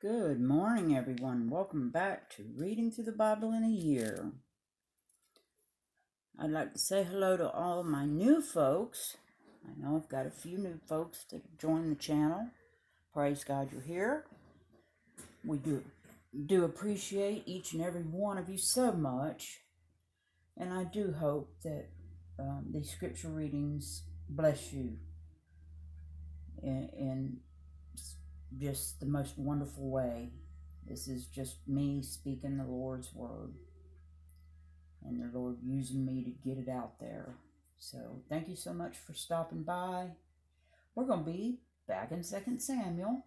Good morning, everyone. Welcome back to Reading Through the Bible in a Year. I'd like to say hello to all my new folks. I know I've got a few new folks that join the channel. Praise God you're here. We do appreciate each and every one of you so much. And I do hope that these scripture readings bless you in just the most wonderful way. This is just me speaking the Lord's word, and the Lord using me to get it out there. So thank you so much for stopping by. We're going to be back in 2 Samuel,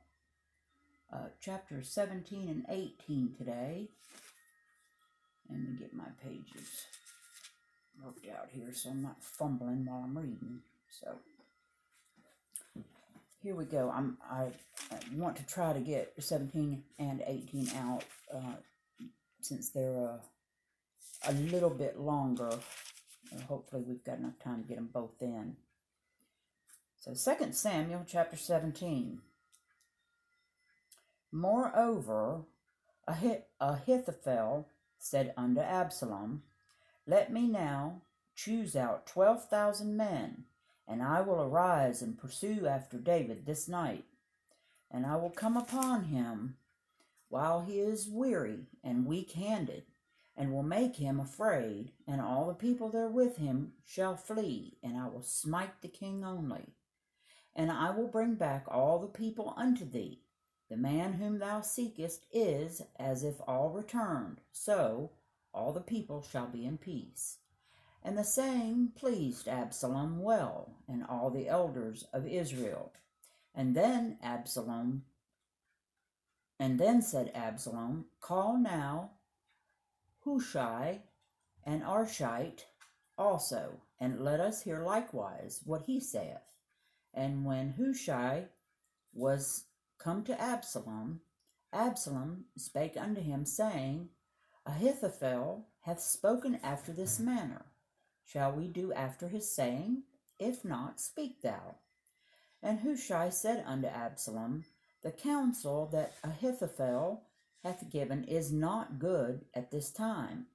chapter 17 and 18 today. Let me get my pages worked out here so I'm not fumbling while I'm reading. So here we go. I want to try to get 17 and 18 out since they're a little bit longer. Hopefully we've got enough time to get them both in. So 2 Samuel chapter 17. Moreover, Ahithophel said unto Absalom, Let me now choose out 12,000 men, and I will arise and pursue after David this night. And I will come upon him while he is weary and weak-handed, and will make him afraid, and all the people that are with him shall flee, and I will smite the king only. And I will bring back all the people unto thee. The man whom thou seekest is as if all returned, so all the people shall be in peace. And the saying pleased Absalom well, and all the elders of Israel. And then said Absalom, Call now Hushai and Arshite also, and let us hear likewise what he saith. And when Hushai was come to Absalom, Absalom spake unto him, saying, Ahithophel hath spoken after this manner. Shall we do after his saying? If not, speak thou. And Hushai said unto Absalom, The counsel that Ahithophel hath given is not good at this time.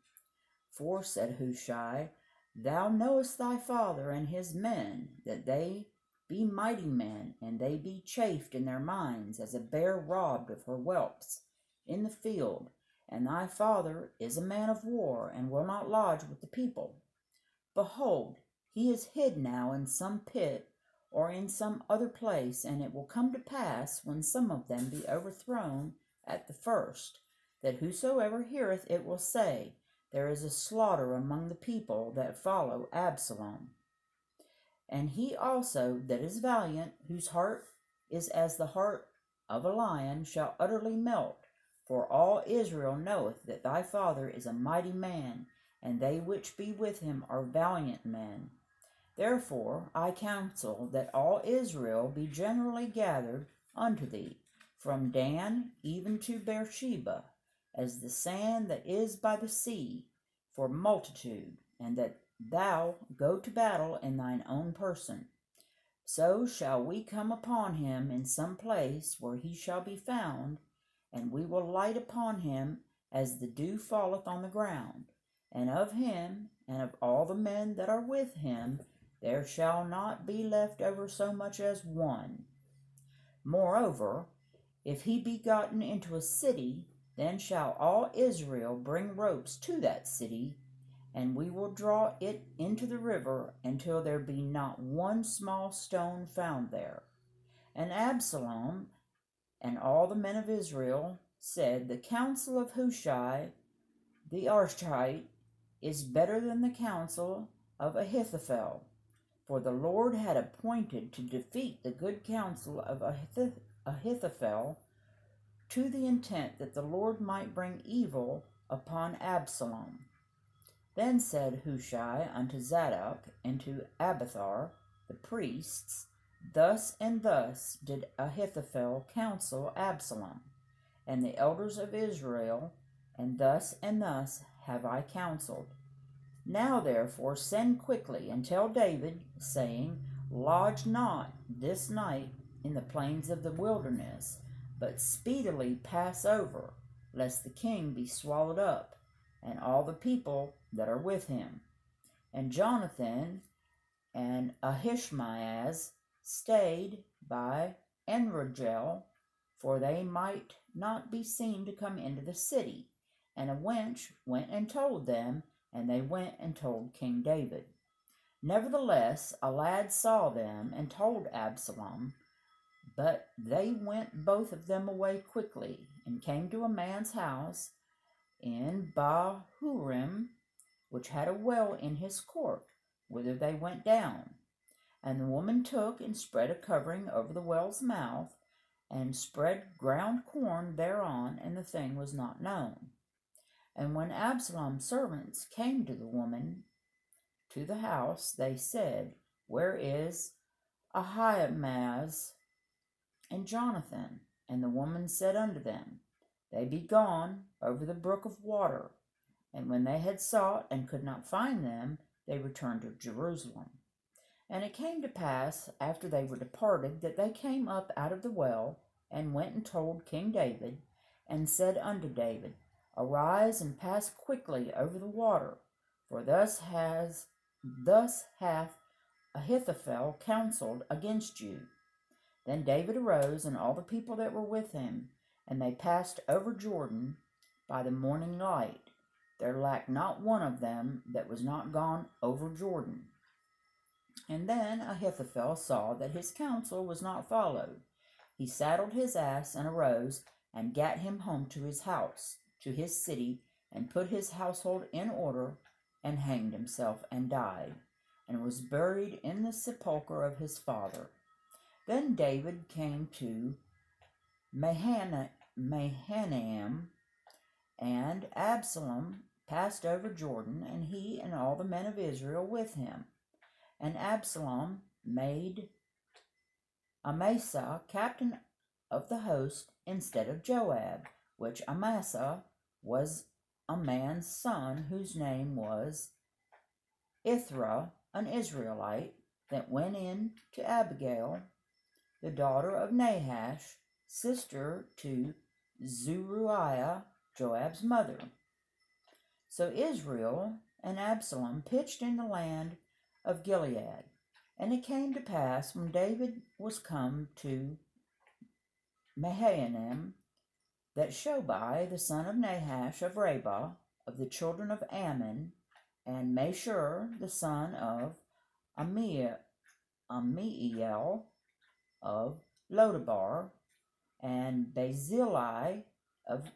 For, said Hushai, Thou knowest thy father and his men, that they be mighty men, and they be chafed in their minds, as a bear robbed of her whelps in the field. And thy father is a man of war, and will not lodge with the people. Behold, he is hid now in some pit, or in some other place, and it will come to pass, when some of them be overthrown at the first, that whosoever heareth it will say, There is a slaughter among the people that follow Absalom. And he also that is valiant, whose heart is as the heart of a lion, shall utterly melt. For all Israel knoweth that thy father is a mighty man, and they which be with him are valiant men. Therefore I counsel that all Israel be generally gathered unto thee, from Dan even to Beersheba, as the sand that is by the sea, for multitude, and that thou go to battle in thine own person. So shall we come upon him in some place where he shall be found, and we will light upon him as the dew falleth on the ground. And of him, and of all the men that are with him, there shall not be left over so much as one. Moreover, if he be gotten into a city, then shall all Israel bring ropes to that city, and we will draw it into the river until there be not one small stone found there. And Absalom and all the men of Israel said, The counsel of Hushai the Arshite is better than the counsel of Ahithophel. For the Lord had appointed to defeat the good counsel of Ahithophel, to the intent that the Lord might bring evil upon Absalom. Then said Hushai unto Zadok and to Abiathar the priests, Thus and thus did Ahithophel counsel Absalom, and the elders of Israel, and thus have I counseled. Now therefore send quickly and tell David, saying, Lodge not this night in the plains of the wilderness, but speedily pass over, lest the king be swallowed up, and all the people that are with him. And Jonathan and Ahimaaz stayed by Enrogel, for they might not be seen to come into the city. And a wench went and told them, and they went and told King David. Nevertheless, a lad saw them and told Absalom, but they went both of them away quickly, and came to a man's house in Bahurim, which had a well in his court, whither they went down. And the woman took and spread a covering over the well's mouth, and spread ground corn thereon, and the thing was not known. And when Absalom's servants came to the woman to the house, they said, Where is Ahimaaz and Jonathan? And the woman said unto them, They be gone over the brook of water. And when they had sought and could not find them, they returned to Jerusalem. And it came to pass, after they were departed, that they came up out of the well, and went and told King David, and said unto David, Arise and pass quickly over the water, for thus hath Ahithophel counseled against you. Then David arose, and all the people that were with him, and they passed over Jordan by the morning light. There lacked not one of them that was not gone over Jordan. And then Ahithophel saw that his counsel was not followed. He saddled his ass and arose, and gat him home to his house, to his city, and put his household in order, and hanged himself, and died, and was buried in the sepulchre of his father. Then David came to Mahanaim, and Absalom passed over Jordan, and he and all the men of Israel with him. And Absalom made Amasa captain of the host instead of Joab, which Amasa was a man's son, whose name was Ithra, an Israelite, that went in to Abigail, the daughter of Nahash, sister to Zeruiah, Joab's mother. So Israel and Absalom pitched in the land of Gilead. And it came to pass, when David was come to Mahanaim, that Shobai, the son of Nahash of Rabbah, of the children of Ammon, and Mashur, the son of Amiel of Lodabar, and Barzillai of,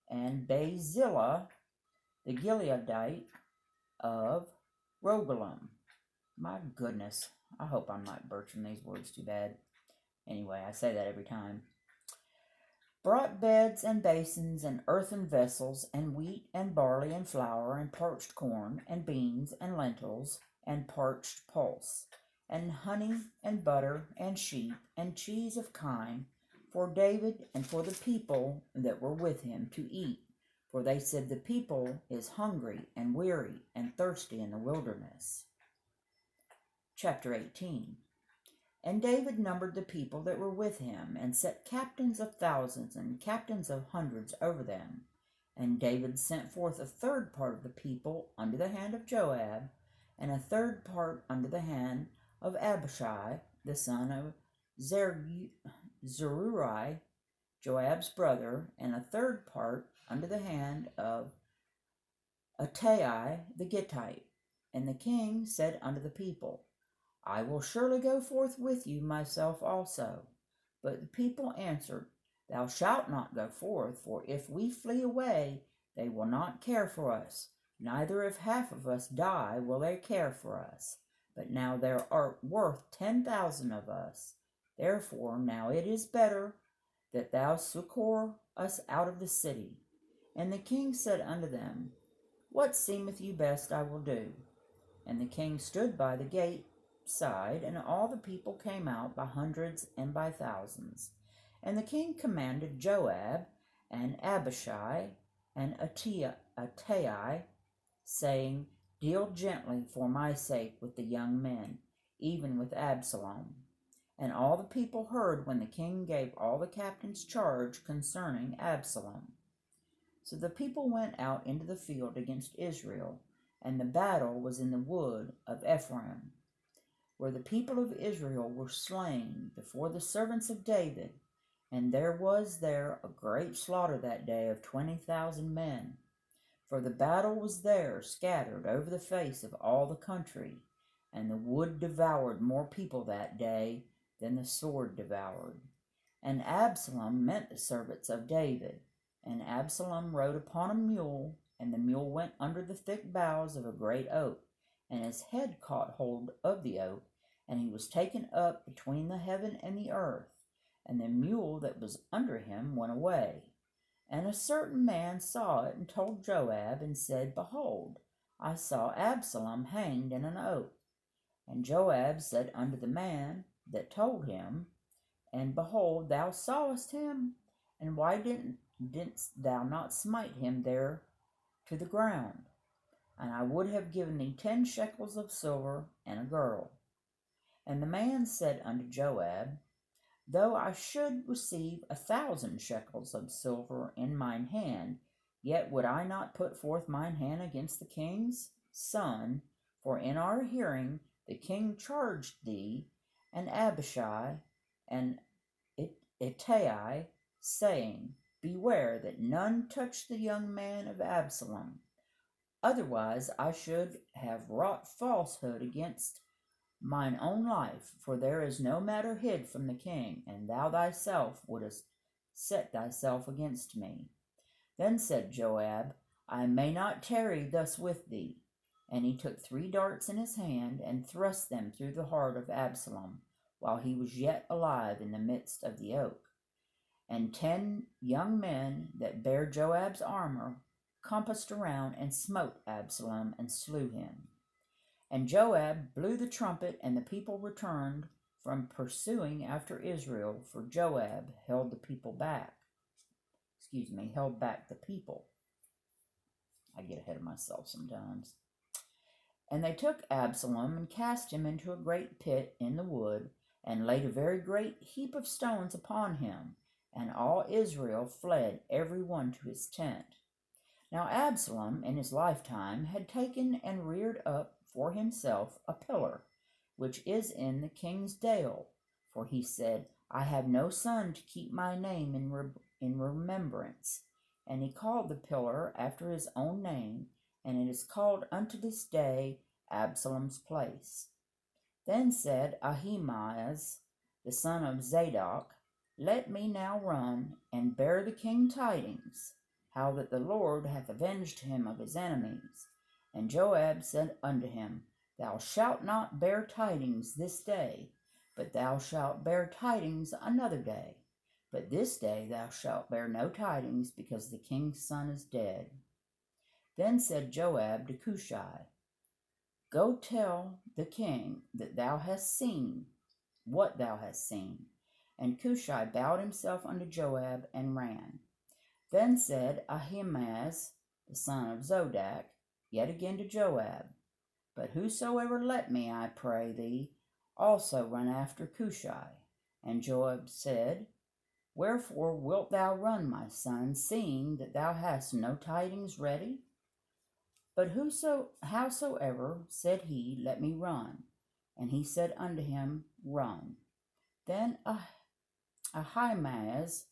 and Barzillai, the Gileadite of Rogelim. My goodness, I hope I'm not butchering these words too bad. Anyway, I say that every time. Brought beds and basins and earthen vessels, and wheat and barley and flour and parched corn and beans and lentils and parched pulse, and honey and butter and sheep and cheese of kine for David and for the people that were with him to eat. For they said, The people is hungry and weary and thirsty in the wilderness. Chapter 18. And David numbered the people that were with him, and set captains of thousands and captains of hundreds over them. And David sent forth a third part of the people under the hand of Joab, and a third part under the hand of Abishai, the son of Zeruiah, Joab's brother, and a third part under the hand of Attai the Gittite. And the king said unto the people, I will surely go forth with you myself also. But the people answered, Thou shalt not go forth, for if we flee away, they will not care for us. Neither if half of us die will they care for us. But now there are worth 10,000 of us. Therefore now it is better that thou succor us out of the city. And the king said unto them, What seemeth you best I will do. And the king stood by the gate side, and all the people came out by hundreds and by thousands. And the king commanded Joab and Abishai and Attai, saying, Deal gently for my sake with the young men, even with Absalom. And all the people heard when the king gave all the captains charge concerning Absalom. So the people went out into the field against Israel, and the battle was in the wood of Ephraim, where the people of Israel were slain before the servants of David. And there was there a great slaughter that day of 20,000 men. For the battle was there scattered over the face of all the country, and the wood devoured more people that day than the sword devoured. And Absalom met the servants of David, and Absalom rode upon a mule, and the mule went under the thick boughs of a great oak, and his head caught hold of the oak, and he was taken up between the heaven and the earth, and the mule that was under him went away. And a certain man saw it, and told Joab, and said, Behold, I saw Absalom hanged in an oak. And Joab said unto the man that told him, And behold, thou sawest him, and why didst thou not smite him there to the ground? And I would have given thee 10 shekels of silver and a girdle. And the man said unto Joab, Though I should receive 1,000 shekels of silver in mine hand, yet would I not put forth mine hand against the king's son, for in our hearing the king charged thee and Abishai and Ittai, saying, Beware that none touch the young man of Absalom. Otherwise I should have wrought falsehood against mine own life, for there is no matter hid from the king, and thou thyself wouldst set thyself against me. Then said Joab, I may not tarry thus with thee. And he took 3 darts in his hand, and thrust them through the heart of Absalom, while he was yet alive in the midst of the oak. And 10 young men that bare Joab's armor compassed around, and smote Absalom, and slew him. And Joab blew the trumpet, and the people returned from pursuing after Israel, for Joab held the people back. Held back the people. I get ahead of myself sometimes. And they took Absalom, and cast him into a great pit in the wood, and laid a very great heap of stones upon him, and all Israel fled every one to his tent. Now Absalom in his lifetime had taken and reared up for himself a pillar, which is in the king's dale, for he said, I have no son to keep my name in remembrance. And he called the pillar after his own name, and it is called unto this day Absalom's place. Then said Ahimaaz, the son of Zadok, Let me now run, and bear the king tidings, how that the Lord hath avenged him of his enemies. And Joab said unto him, Thou shalt not bear tidings this day, but thou shalt bear tidings another day. But this day thou shalt bear no tidings, because the king's son is dead. Then said Joab to Cushai, Go tell the king that thou hast seen what thou hast seen. And Cushai bowed himself unto Joab, and ran. Then said Ahimaaz, the son of Zadok, yet again to Joab, But whosoever let me, I pray thee, also run after Cushai. And Joab said, Wherefore wilt thou run, my son, seeing that thou hast no tidings ready? But howsoever, said he, let me run. And he said unto him, Run. Then Ahimaaz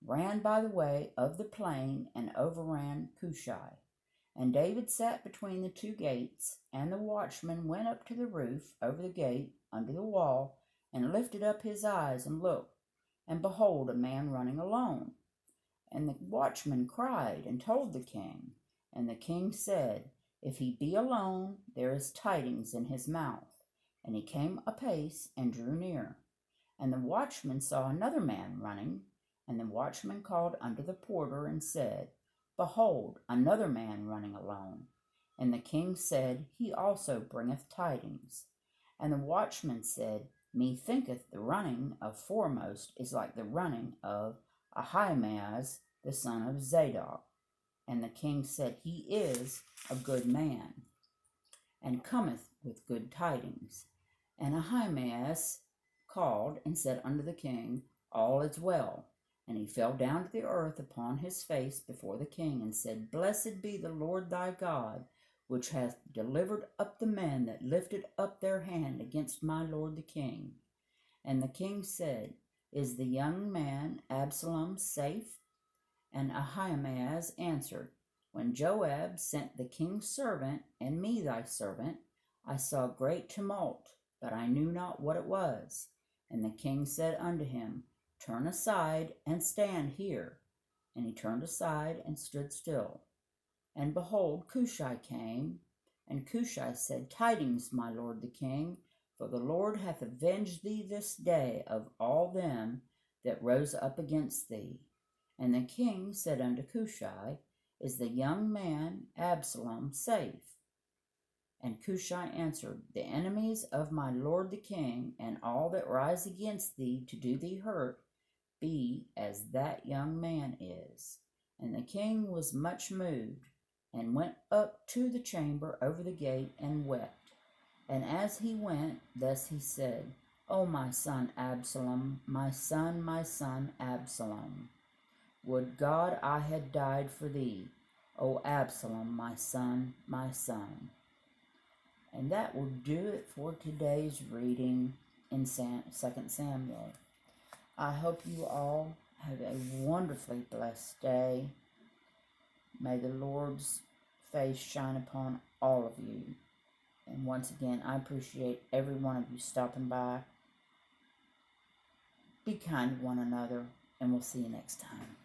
ran by the way of the plain, and overran Cushai. And David sat between the 2 gates, and the watchman went up to the roof over the gate under the wall, and lifted up his eyes, and looked, and behold, a man running alone. And the watchman cried, and told the king. And the king said, If he be alone, there is tidings in his mouth. And he came apace, and drew near. And the watchman saw another man running. And the watchman called unto the porter, and said, Behold, another man running alone. And the king said, He also bringeth tidings. And the watchman said, Methinketh the running of foremost is like the running of Ahimaaz the son of Zadok. And the king said, He is a good man, and cometh with good tidings. And Ahimaaz called and said unto the king, All is well. And he fell down to the earth upon his face before the king, and said, Blessed be the Lord thy God, which hath delivered up the men that lifted up their hand against my lord the king. And the king said, Is the young man Absalom safe? And Ahimaaz answered, When Joab sent the king's servant and me thy servant, I saw great tumult, but I knew not what it was. And the king said unto him, Turn aside and stand here. And he turned aside and stood still. And behold, Cushai came. And Cushai said, Tidings, my lord the king, for the Lord hath avenged thee this day of all them that rose up against thee. And the king said unto Cushai, Is the young man Absalom safe? And Cushai answered, The enemies of my lord the king, and all that rise against thee to do thee hurt, be as that young man is. And the king was much moved, and went up to the chamber over the gate, and wept. And as he went, thus he said, O my son Absalom, my son Absalom, would God I had died for thee, O Absalom, my son, my son. And that will do it for today's reading in 2 Samuel. I hope you all have a wonderfully blessed day. May the Lord's face shine upon all of you. And once again, I appreciate every one of you stopping by. Be kind to one another, and we'll see you next time.